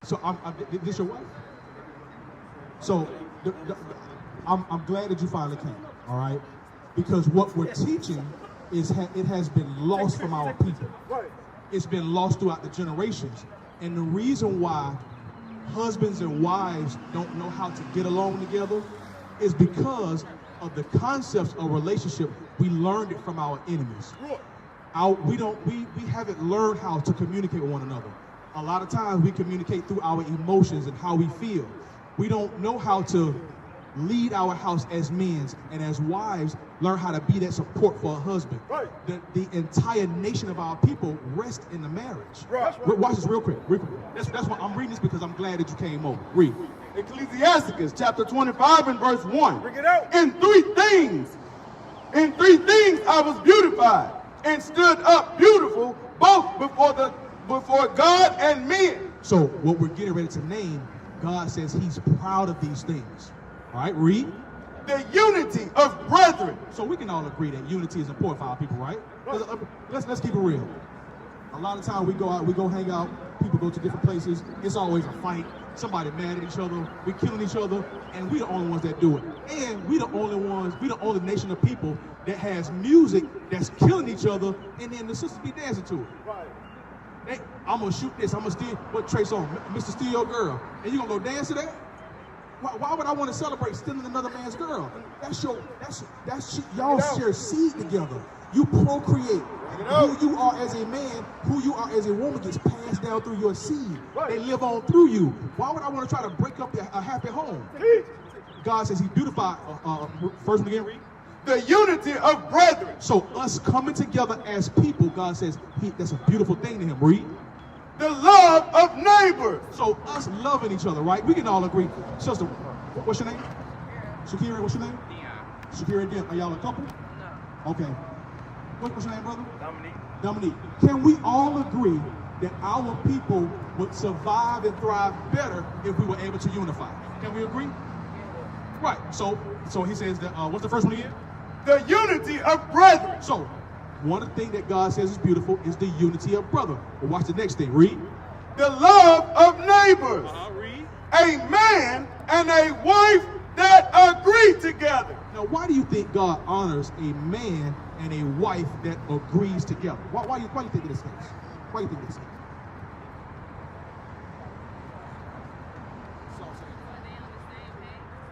So this your wife? So I'm glad that you finally came, all right? Because what we're teaching is it has been lost from our people. It's been lost throughout the generations. And the reason why husbands and wives don't know how to get along together is because of the concepts of relationship. We learned it from our enemies. We haven't learned how to communicate with one another. A lot of times we communicate through our emotions and how we feel. We don't know how to lead our house as men, and as wives learn how to be that support for a husband. The entire nation of our people rest in the marriage. Watch this real quick. That's why I'm reading this, because I'm glad that you came over. Read. Ecclesiasticus chapter 25 and verse 1. Bring it out. In three things I was beautified and stood up beautiful both before God and men. So what we're getting ready to name, God says he's proud of these things. All right, read. The unity of brethren. So we can all agree that unity is important for our people, right? Let's keep it real. A lot of times we go out, we go hang out, people go to different places. It's always a fight. Somebody mad at each other. We're killing each other, and we the only ones that do it. And we the only nation of people that has music that's killing each other, and then the sisters be dancing to it. Hey, I'm gonna shoot this. I'm gonna steal what Trey song, Mr. Steal Your Girl, and you gonna go dance to that? Why would I want to celebrate stealing another man's girl? Y'all share seed together. You procreate. Who you are as a man, who you are as a woman gets passed down through your seed. They live on through you. Why would I want to try to break up a happy home? God says he beautified. First one again, read. The unity of brethren. So us coming together as people, God says that's a beautiful thing to him. Read. The love of neighbors. So us loving each other, right? We can all agree. Sister, what's your name? Shakira, what's your name? Shakira and Deacon. Are y'all a couple? No. Okay. What's your name, brother? Dominique. Can we all agree that our people would survive and thrive better if we were able to unify? Can we agree? Right. So he says that, what's the first one again? The unity of brethren. So one thing that God says is beautiful is the unity of brother. But watch the next thing. Read. The love of neighbors. Read. A man and a wife that agree together. Now, why do you think God honors a man and a wife that agrees together? Why you think it is this? Why do you think this?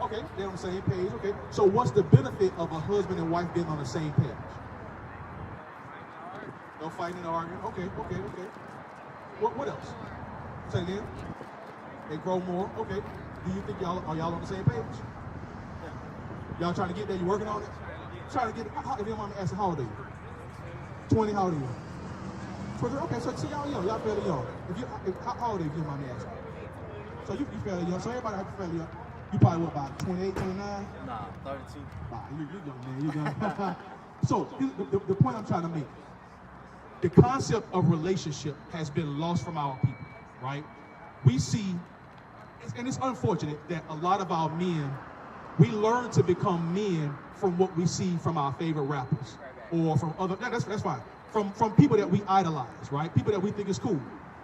Okay, they're on the same page. Okay, so what's the benefit of a husband and wife being on the same page? No fighting and arguing. Okay. What else? Say it again. They grow more. Okay. Do you think y'all on the same page? Y'all trying to get there? You working on it? Trying to get. If your mama asks, how old are you? 20. How old are you? 20. Okay, so see y'all young. Y'all fairly young. How old are you? If your mama asks. So you fairly young. So everybody have to fairly young. You probably what, about 28, 29? Nah, 32. Nah, you young, man. You young. So the point I'm trying to make. The concept of relationship has been lost from our people, right? We see, and it's unfortunate that a lot of our men, we learn to become men from what we see from our favorite rappers or from other, that's fine, from people that we idolize, right? People that we think is cool,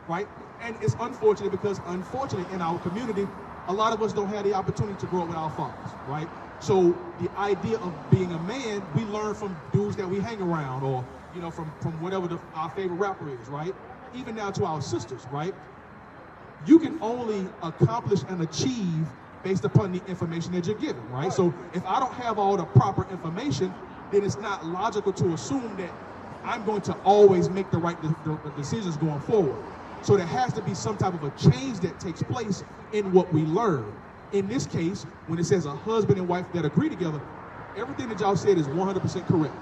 right? And it's unfortunate because unfortunately in our community, a lot of us don't have the opportunity to grow up with our fathers, right? So the idea of being a man, we learn from dudes that we hang around or from whatever our favorite rapper is, right? Even down to our sisters, right? You can only accomplish and achieve based upon the information that you're given, right? So if I don't have all the proper information, then it's not logical to assume that I'm going to always make the right decisions going forward. So there has to be some type of a change that takes place in what we learn. In this case, when it says a husband and wife that agree together, everything that y'all said is 100% correct.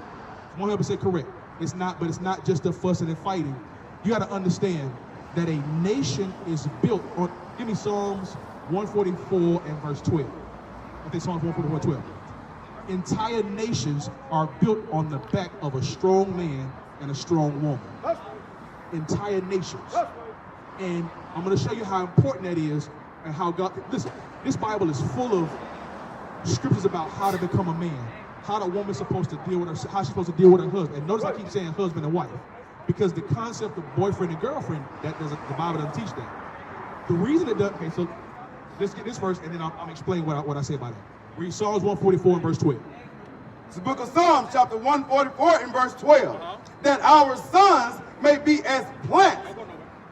100% correct. It's not just the fussing and fighting. You got to understand that a nation is built on, give me Psalms 144 and verse 12. I think Psalms 144 and 12. Entire nations are built on the back of a strong man and a strong woman. Entire nations. And I'm going to show you how important that is and how God, listen, this Bible is full of scriptures about how to become a man. How the woman's supposed to deal with her, how she's supposed to deal with her husband. And notice I keep saying husband and wife, because the concept of boyfriend and girlfriend, the Bible doesn't teach that. The reason it does, okay, so let's get this first, and then I'm explaining what I say about it. Read Psalms 144 and verse 12. It's the book of Psalms, chapter 144 and verse 12. That our sons may be as plants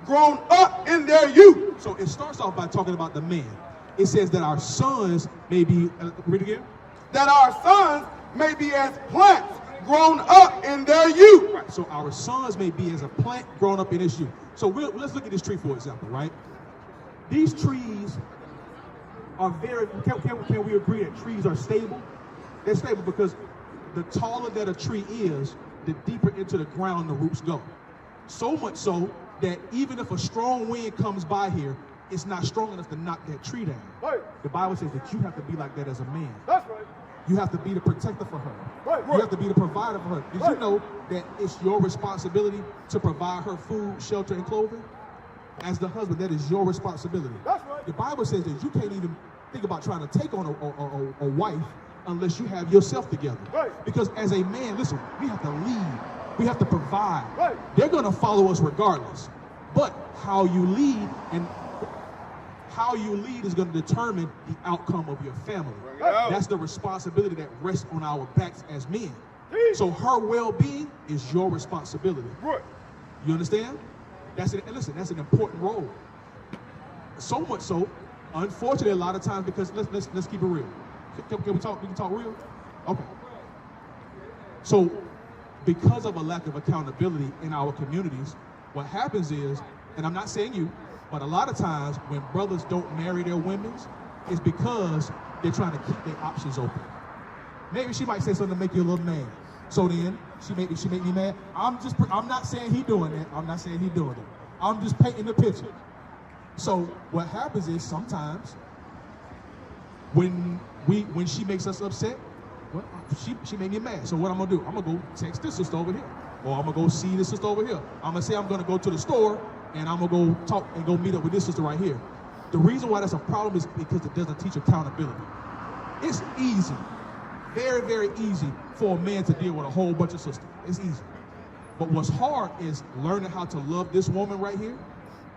grown up in their youth. So it starts off by talking about the man. It says that our sons may be, read again. That our sons may be as plants grown up in their youth. Right. So our sons may be as a plant grown up in its youth. So let's look at this tree, for example, right? These trees are very, can we agree that trees are stable? They're stable because the taller that a tree is, the deeper into the ground the roots go. So much so that even if a strong wind comes by here, it's not strong enough to knock that tree down. Right. The Bible says that you have to be like that as a man. That's right. You have to be the protector for her. Right. You have to be the provider for her. Did you know that it's your responsibility to provide her food, shelter, and clothing? As the husband, that is your responsibility. That's right. The Bible says that you can't even think about trying to take on a wife unless you have yourself together. Right. Because as a man, listen, we have to lead. We have to provide. Right. They're going to follow us regardless. But how you lead is going to determine the outcome of your family. That's the responsibility that rests on our backs as men. So her well-being is your responsibility. Right. You understand? That's an important role. So much so, unfortunately, a lot of times, because let's keep it real. Can we talk? We can talk real? Okay. So, because of a lack of accountability in our communities, what happens is, and I'm not saying you, but a lot of times when brothers don't marry their women, it's because they're trying to keep their options open. Maybe she might say something to make you a little mad. So then she make me mad. I'm not saying he doing that. I'm not saying he doing it. I'm just painting the picture. So what happens is sometimes when she makes us upset, well, she made me mad. So what I'm gonna do? I'm gonna go text this sister over here, or I'm gonna go see this sister over here. I'm gonna say I'm gonna go to the store and I'm gonna go talk and go meet up with this sister right here. The reason why that's a problem is because it doesn't teach accountability. It's easy, very, very easy for a man to deal with a whole bunch of sisters. It's easy. But what's hard is learning how to love this woman right here,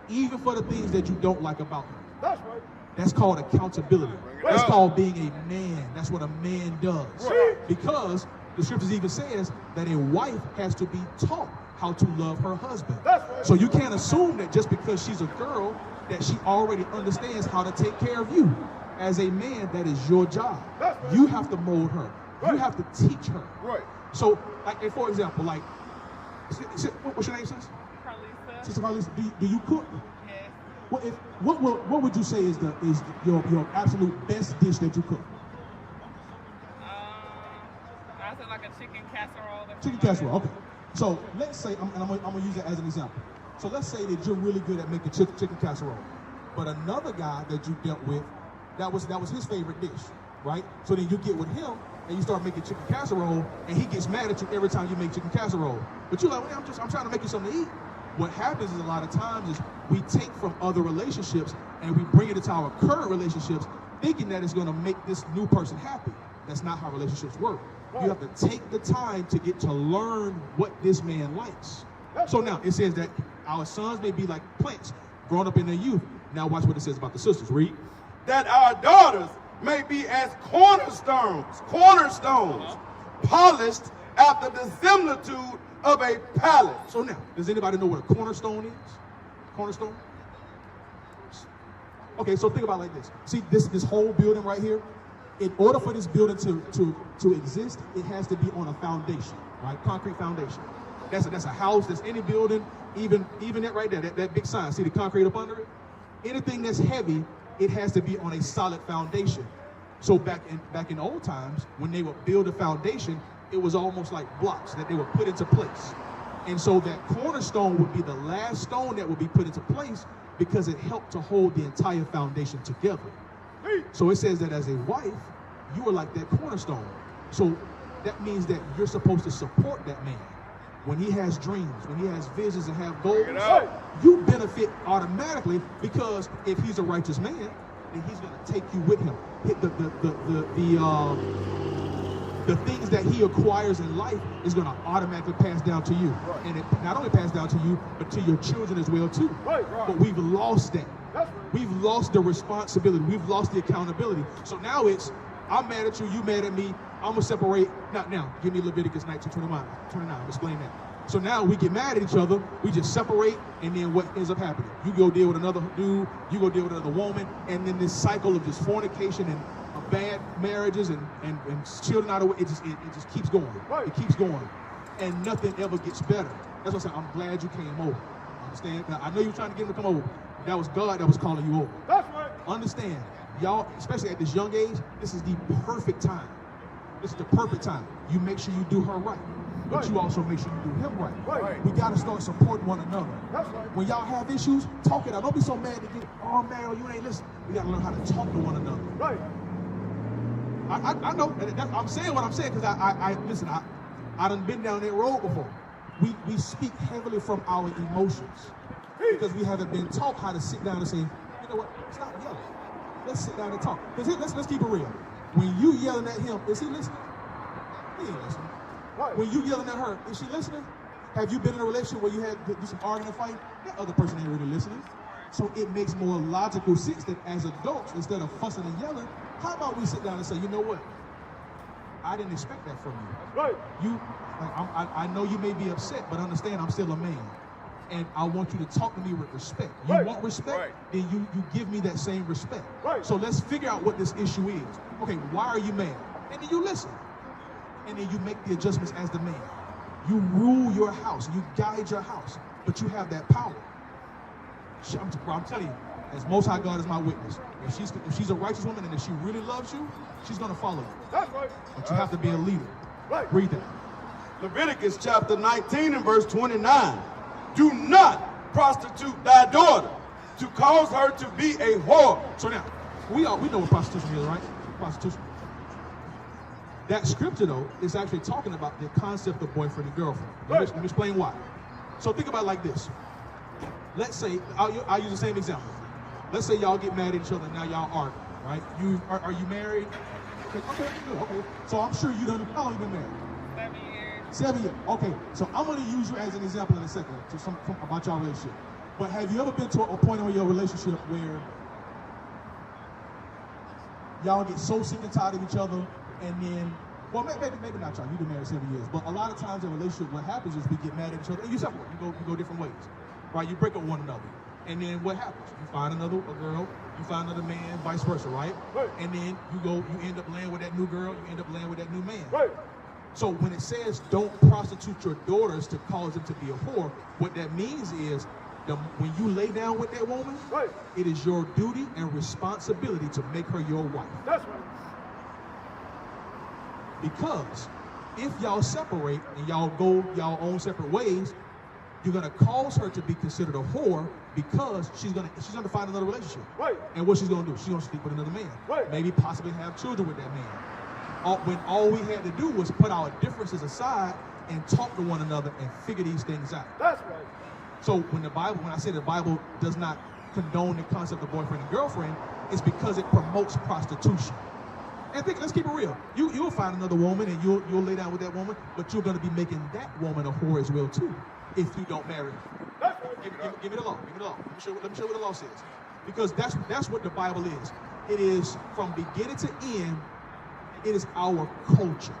even for the things that you don't like about her. That's right. That's called accountability. That's called being a man. That's what a man does. Right. Because the scriptures even says that a wife has to be taught how to love her husband. That's right. So you can't assume that just because she's a girl that she already understands how to take care of you. As a man, that is your job. That's right. You have to mold her. Right. You have to teach her. Right. So, like, for example, like, what's your name, sis? Carlisa. Sister Carlisa, do you cook? Yes. What would you say is your absolute best dish that you cook? I said like a chicken casserole. Chicken casserole. Okay. So let's say I'm gonna use that as an example. So let's say that you're really good at making chicken casserole, but another guy that you dealt with, that was his favorite dish, right? So then you get with him and you start making chicken casserole, and he gets mad at you every time you make chicken casserole. But you're like, well, I'm trying to make you something to eat. What happens is a lot of times is we take from other relationships and we bring it into our current relationships, thinking that it's going to make this new person happy. That's not how relationships work. You have to take the time to get to learn what this man likes. So now it says that our sons may be like plants growing up in their youth. Now watch what it says about the sisters. Read. That our daughters may be as cornerstones, polished after the similitude of a palace. So now, does anybody know what a cornerstone is? Cornerstone? Okay, so think about it like this. See this whole building right here? In order for this building to exist, it has to be on a foundation, right? Concrete foundation. That's a house, that's any building, even that right there, that big sign. See the concrete up under it? Anything that's heavy, it has to be on a solid foundation. So back in old times, when they would build a foundation, it was almost like blocks that they would put into place. And so that cornerstone would be the last stone that would be put into place because it helped to hold the entire foundation together. So it says that as a wife, you are like that cornerstone. So that means that you're supposed to support that man. When he has dreams, when he has visions and have goals, you benefit automatically because if he's a righteous man, then he's going to take you with him. the things that he acquires in life is going to automatically pass down to you. Right. And it not only pass down to you, but to your children as well too. Right. But we've lost that. That's right. We've lost the responsibility. We've lost the accountability. So now it's, I'm mad at you mad at me, I'm going to separate. Now, give me Leviticus 19:29. Explain that. So now we get mad at each other, we just separate, and then what ends up happening? You go deal with another dude, you go deal with another woman, and then this cycle of just fornication and bad marriages and children out of the way, it just keeps going. Right. It keeps going. And nothing ever gets better. That's what I'm saying. I'm glad you came over. Understand? Now, I know you were trying to get him to come over. That was God that was calling you over. That's right. Understand, y'all, especially at this young age, this is the perfect time. This is the perfect time. You make sure you do her right. But Right. you also make sure you do him right. Right. We got to start supporting one another. That's right. When y'all have issues, talk it out. Don't be so mad to get, oh man, you ain't listening. We got to learn how to talk to one another. Right. I know. I'm saying what I'm saying because listen. I done been down that road before. We speak heavily from our emotions because we haven't been taught how to sit down and say, you know what? Stop yelling. Let's sit down and talk. Because let's keep it real. When you yelling at him, is he listening? He ain't listening. Right. When you yelling at her, is she listening? Have you been in a relationship where you had to do some arguing and fight? That other person ain't really listening. So it makes more logical sense that as adults, instead of fussing and yelling, how about we sit down and say, you know what? I didn't expect that from you. Right. I know you may be upset, but understand I'm still a man. And I want you to talk to me with respect. You Right. want respect? Right. Then you give me that same respect. Right. So let's figure out what this issue is. Okay, why are you mad? And then you listen. And then you make the adjustments as the man. You rule your house. You guide your house. But you have that power. I'm telling you, as Most High God is my witness, if she's a righteous woman and if she really loves you, she's going to follow you. That's right. But you have to be a leader. Right. Read that. Leviticus chapter 19 and verse 29. Do not prostitute thy daughter to cause her to be a whore. So now, we know what prostitution is, right? Prostitution. That scripture, though, is actually talking about the concept of boyfriend and girlfriend. Let me explain why. So think about it like this. Let's say, I'll use the same example. Let's say y'all get mad at each other and now y'all argue, right? Are you married? Okay, good, okay. So I'm sure you done, how long you been married? 7 years. 7 years. Okay, so I'm going to use you as an example in a second about your relationship. But have you ever been to a point in your relationship where y'all get so sick and tired of each other, and then, well, maybe not y'all, you've been married 7 years, but a lot of times in a relationship, what happens is we get mad at each other, and you separate, you go different ways, right? You break up one another, and then what happens? You find a girl, you find another man, vice versa, right? Right. And then you end up laying with that new girl, you end up laying with that new man. Right. So when it says don't prostitute your daughters to cause them to be a whore, what that means is when you lay down with that woman, Right. it is your duty and responsibility to make her your wife. That's right. Because if y'all separate and y'all go y'all own separate ways, you're gonna cause her to be considered a whore because she's gonna find another relationship. Right. And what she's gonna do? She's gonna sleep with another man. Right. Maybe possibly have children with that man. When all we had to do was put our differences aside and talk to one another and figure these things out. That's right. So when I say the Bible does not condone the concept of boyfriend and girlfriend, it's because it promotes prostitution. And let's keep it real. You'll find another woman and you'll lay down with that woman, but you're going to be making that woman a whore as well too, if you don't marry her. That's right. Give me the law. Give me the law. Let me show you what the law says. Because that's what the Bible is. It is from beginning to end. It is our culture.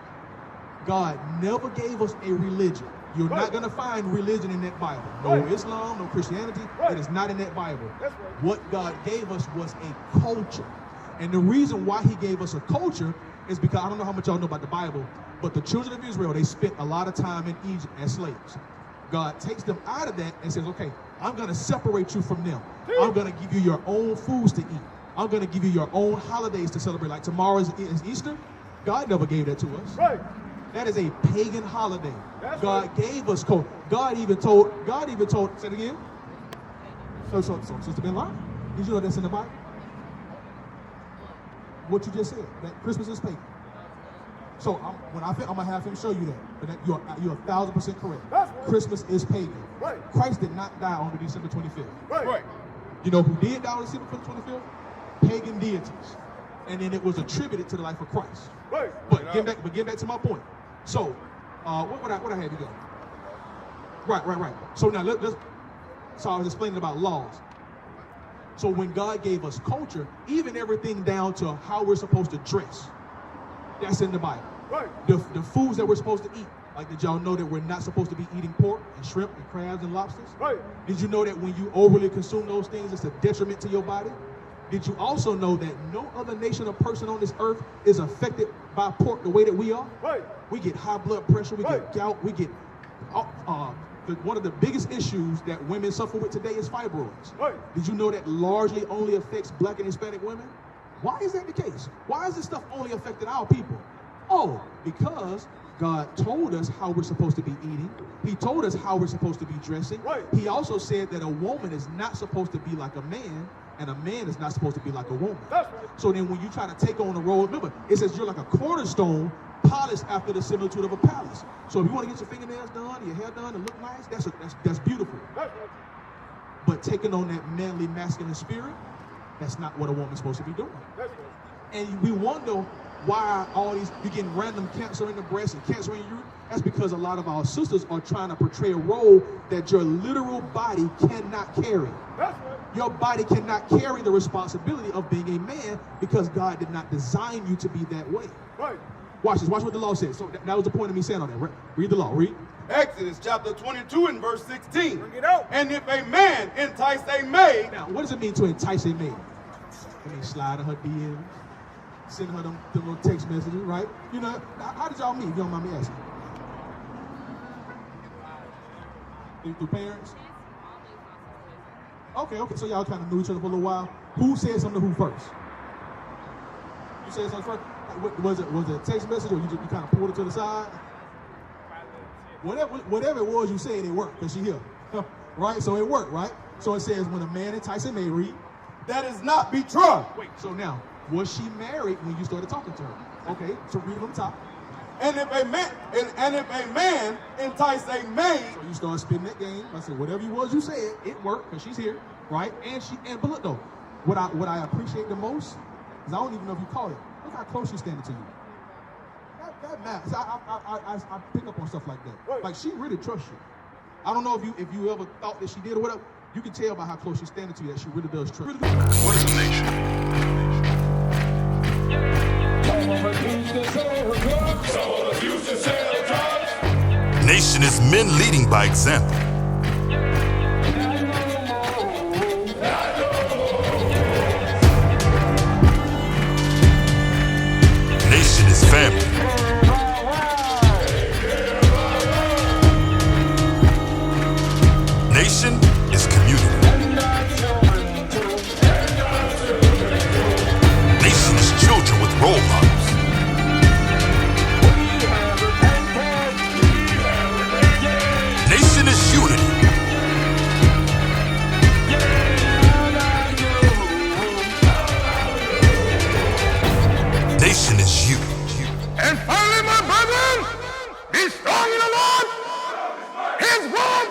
God never gave us a religion. You're not going to find religion in that Bible. No Islam, no Christianity. It is not in that Bible. That's right. What God gave us was a culture. And the reason why he gave us a culture is because, I don't know how much y'all know about the Bible, but the children of Israel, they spent a lot of time in Egypt as slaves. God takes them out of that and says, okay, I'm going to separate you from them. I'm going to give you your own foods to eat. I'm going to give you your own holidays to celebrate. Like tomorrow is Easter. God never gave that to us. Right. That is a pagan holiday. That's God right. gave us code. God even told, say it again. So Sister Ben Laden, did you know that's in the Bible? What you just said, that Christmas is pagan. So I'm gonna have him show you that. But you're 1,000% correct. That's right. Christmas is pagan. Right. Christ did not die on December 25th. Right. You know who did die on December 25th? Pagan deities. and then it was attributed to the life of Christ. Right. But get back to my point. So, what I had to go? Right. So now so I was explaining about laws. So when God gave us culture, even everything down to how we're supposed to dress, that's in the Bible. Right. The foods that we're supposed to eat. Like, did y'all know that we're not supposed to be eating pork and shrimp and crabs and lobsters? Right. Did you know that when you overly consume those things, it's a detriment to your body? Did you also know that no other nation or person on this earth is affected by pork the way that we are? Right. We get high blood pressure, we Right. get gout, we get one of the biggest issues that women suffer with today is fibroids. Right. Did you know that largely only affects Black and Hispanic women? Why is that the case? Why is this stuff only affecting our people? Oh, because God told us how we're supposed to be eating. He told us how we're supposed to be dressing. Right. He also said that a woman is not supposed to be like a man, and a man is not supposed to be like a woman. That's right. So then when you try to take on the role, remember, it says you're like a cornerstone polished after the similitude of a palace. So if you want to get your fingernails done, your hair done, and look nice, that's beautiful. That's right. But taking on that manly, masculine spirit, that's not what a woman's supposed to be doing. That's right. And we wonder why you're getting random cancer in the breast and cancer in your uterus. That's because a lot of our sisters are trying to portray a role that your literal body cannot carry. That's right. Your body cannot carry the responsibility of being a man because God did not design you to be that way. Right. Watch this. Watch what the law says. So that was the point of me saying on that. Read the law. Read. Exodus chapter 22 and verse 16. Bring it out. And if a man entice a maid, Now, what does it mean to entice a maid? I mean, slide in her DMs, send her them little text messages, right? You know, how did y'all meet, if you don't mind me asking? Through parents? Okay, so y'all kind of knew each other for a little while. Who said something to who first? You said something first? Was it a text message, or you kind of pulled it to the side? Whatever it was you said, it worked, because she here. Right? So it worked, right? So it says, when a man entices a maid, read. that is not betrothed. Wait, so now, was she married when you started talking to her? Okay, so read on top. And if a man entice a maid, So you start spitting that game. I said, whatever it was you said, it worked, because she's here, right? But look though, what I appreciate the most is I don't even know if you caught it. Look how close she's standing to you. That matters. I pick up on stuff like that. Right. Like, she really trusts you. I don't know if you ever thought that she did or whatever. You can tell by how close she's standing to you that she really does trust you. What is a nation? Nation is men leading by example. Nation is family. Nation is community. Nation is children with role models. Nation is unity. Nation is you. And finally, my brethren, be strong in the Lord, His word,